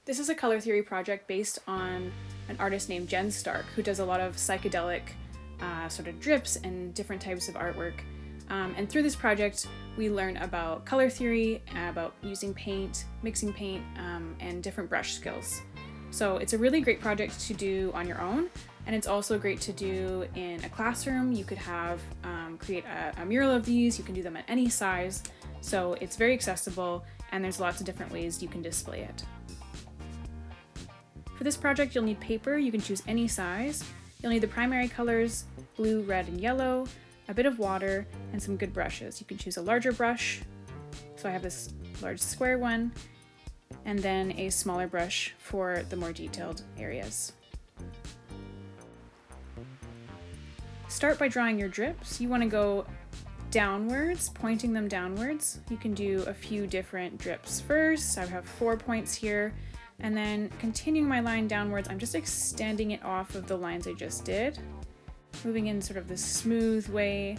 This is a color theory project based on an artist named Jen Stark, who does a lot of psychedelic sort of drips and different types of artwork. And through this project, we learn about color theory, about using paint, mixing paint, and different brush skills. So it's a really great project to do on your own, and it's also great to do in a classroom. You could have create a mural of these. You can do them at any size. So it's very accessible, and there's lots of different ways you can display it. For this project, you'll need paper. You can choose any size. You'll need the primary colors, blue, red, and yellow, a bit of water, and some good brushes. You can choose a larger brush. So I have this large square one, and then a smaller brush for the more detailed areas. Start by drawing your drips. You want to go downwards, pointing them downwards. You can do a few different drips first. I have 4 points here. And then continuing my line downwards, I'm just extending it off of the lines I just did. Moving in sort of this smooth way.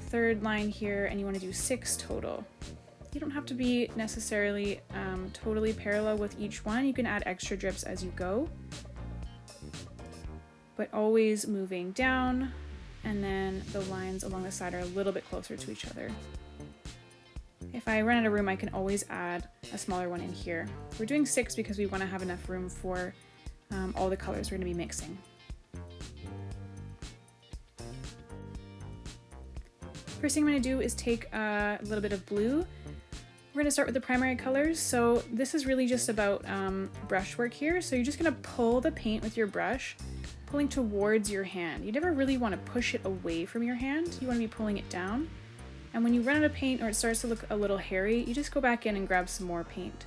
Third line here, and you want to do 6 total. You don't have to be necessarily totally parallel with each one. You can add extra drips as you go, but always moving down, and then the lines along the side are a little bit closer to each other. If I run out of room, I can always add a smaller one in here. We're doing 6 because we want to have enough room for all the colors we're going to be mixing. First thing I'm going to do is take a little bit of blue. We're going to start with the primary colors. So this is really just about brush work here. So you're just going to pull the paint with your brush, pulling towards your hand. You never really want to push it away from your hand. You want to be pulling it down. And when you run out of paint or it starts to look a little hairy, you just go back in and grab some more paint.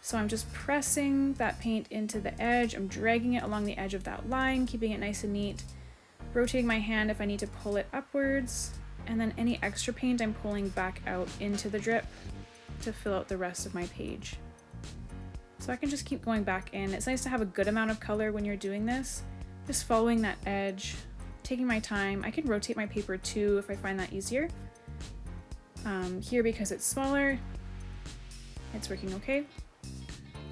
So I'm just pressing that paint into the edge. I'm dragging it along the edge of that line, keeping it nice and neat. Rotating my hand if I need to pull it upwards. And then any extra paint I'm pulling back out into the drip to fill out the rest of my page. So I can just keep going back in. It's nice to have a good amount of color when you're doing this. Just following that edge, taking my time. I can rotate my paper too if I find that easier. Here, because it's smaller, it's working okay.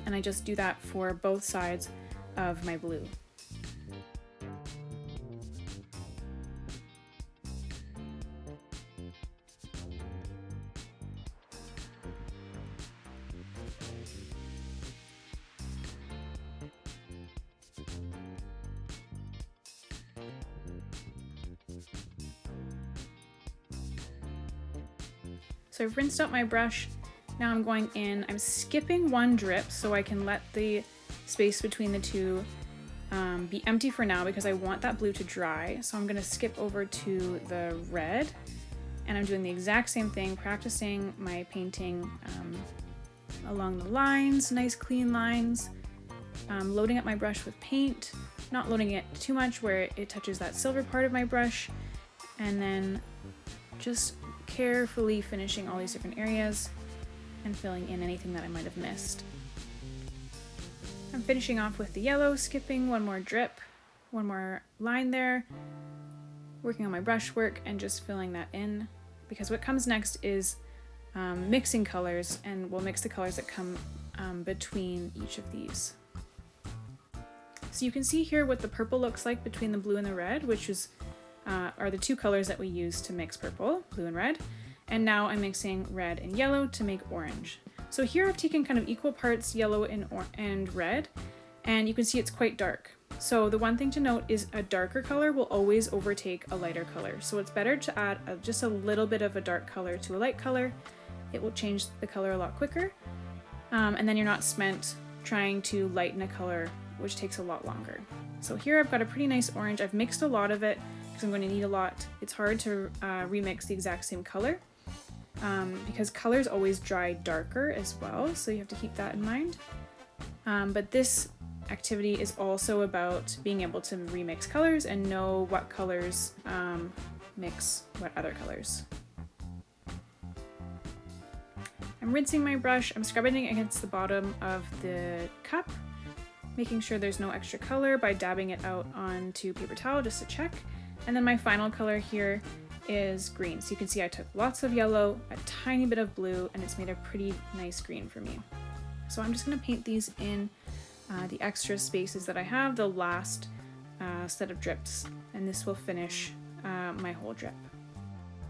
And I just do that for both sides of my blue. So I've rinsed out my brush. Now I'm going in, I'm skipping one drip so I can let the space between the two be empty for now because I want that blue to dry. So I'm gonna skip over to the red, and I'm doing the exact same thing, practicing my painting along the lines, nice clean lines, loading up my brush with paint, not loading it too much where it touches that silver part of my brush, and then just carefully finishing all these different areas and filling in anything that I might have missed. I'm finishing off with the yellow, skipping one more drip, one more line there, working on my brush work and just filling that in, because what comes next is mixing colors, and we'll mix the colors that come between each of these. So you can see here what the purple looks like between the blue and the red, which is are the 2 colors that we use to mix purple, blue and red. And now I'm mixing red and yellow to make orange. So here I've taken kind of equal parts yellow and red, and you can see it's quite dark. So the one thing to note is a darker color will always overtake a lighter color. So it's better to add just a little bit of a dark color to a light color. It will change the color a lot quicker. And then you're not spent trying to lighten a color, which takes a lot longer. So here I've got a pretty nice orange. I've mixed a lot of it, I'm going to need a lot. It's hard to remix the exact same color because colors always dry darker as well, so you have to keep that in mind. But this activity is also about being able to remix colors and know what colors mix what other colors. I'm rinsing my brush, I'm scrubbing it against the bottom of the cup, making sure there's no extra color by dabbing it out onto paper towel just to check. And then my final color here is green. So you can see I took lots of yellow, a tiny bit of blue, and it's made a pretty nice green for me. So I'm just going to paint these in the extra spaces that I have, the last set of drips, and this will finish my whole drip.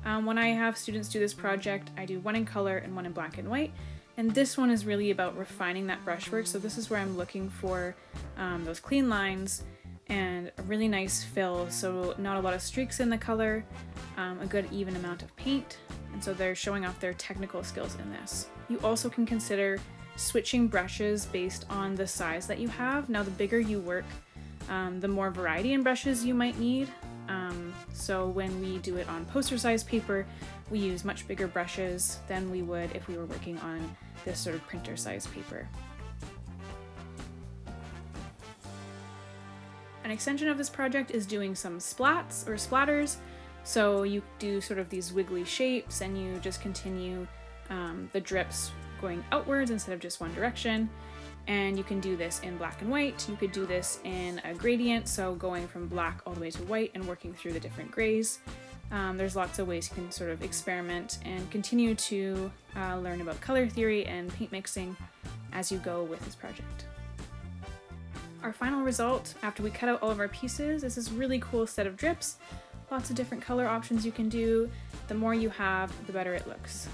When I have students do this project, I do one in color and one in black and white, and this one is really about refining that brushwork. So this is where I'm looking for those clean lines and a really nice fill, so not a lot of streaks in the color, a good even amount of paint, and so they're showing off their technical skills in this. You also can consider switching brushes based on the size that you have. Now the bigger you work, the more variety in brushes you might need. So when we do it on poster size paper, we use much bigger brushes than we would if we were working on this sort of printer size paper. An extension of this project is doing some splats or splatters. So you do sort of these wiggly shapes and you just continue the drips going outwards instead of just one direction. And you can do this in black and white. You could do this in a gradient, so going from black all the way to white and working through the different grays. There's lots of ways you can sort of experiment and continue to learn about color theory and paint mixing as you go with this project. Our final result, after we cut out all of our pieces, is this really cool set of drips. Lots of different color options you can do. The more you have, the better it looks.